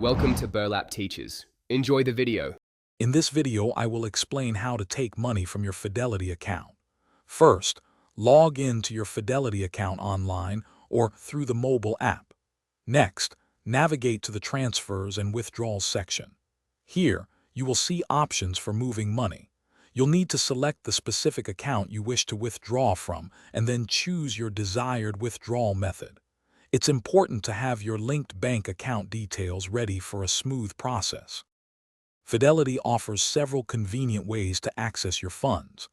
Welcome to Burlap Teachers. Enjoy the video. In this video, I will explain how to take money from your Fidelity account. First, log in to your Fidelity account online or through the mobile app. Next, navigate to the Transfers and Withdrawals section. Here, you will see options for moving money. You'll need to select the specific account you wish to withdraw from and then choose your desired withdrawal method. It's important to have your linked bank account details ready for a smooth process. Fidelity offers several convenient ways to access your funds.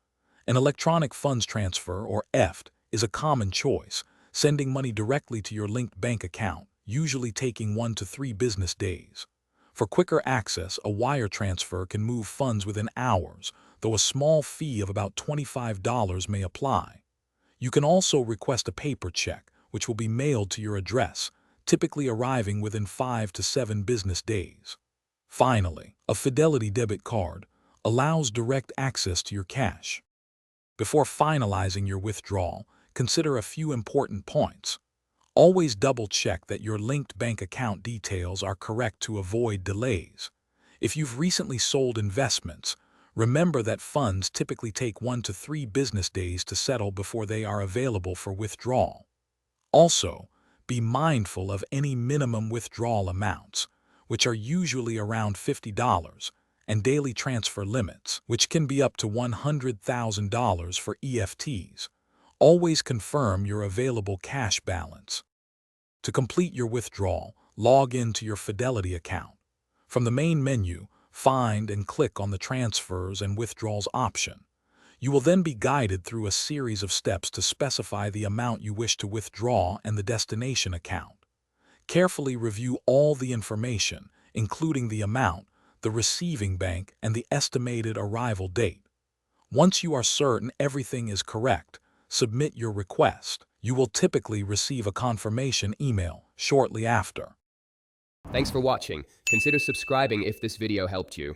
An electronic funds transfer, or EFT, is a common choice, sending money directly to your linked bank account, usually taking 1 to 3 business days. For quicker access, a wire transfer can move funds within hours, though a small fee of about $25 may apply. You can also request a paper check, which will be mailed to your address, typically arriving within 5 to 7 business days. Finally, a Fidelity debit card allows direct access to your cash. Before finalizing your withdrawal, consider a few important points. Always double-check that your linked bank account details are correct to avoid delays. If you've recently sold investments, remember that funds typically take 1 to 3 business days to settle before they are available for withdrawal. Also, be mindful of any minimum withdrawal amounts, which are usually around $50, and daily transfer limits, which can be up to $100,000 for EFTs. Always confirm your available cash balance. To complete your withdrawal, log into your Fidelity account. From the main menu, find and click on the Transfers and Withdrawals option. You will then be guided through a series of steps to specify the amount you wish to withdraw and the destination account. Carefully review all the information, including the amount, the receiving bank, and the estimated arrival date. Once you are certain everything is correct, submit your request. You will typically receive a confirmation email shortly after. Thanks for watching. Consider subscribing if this video helped you.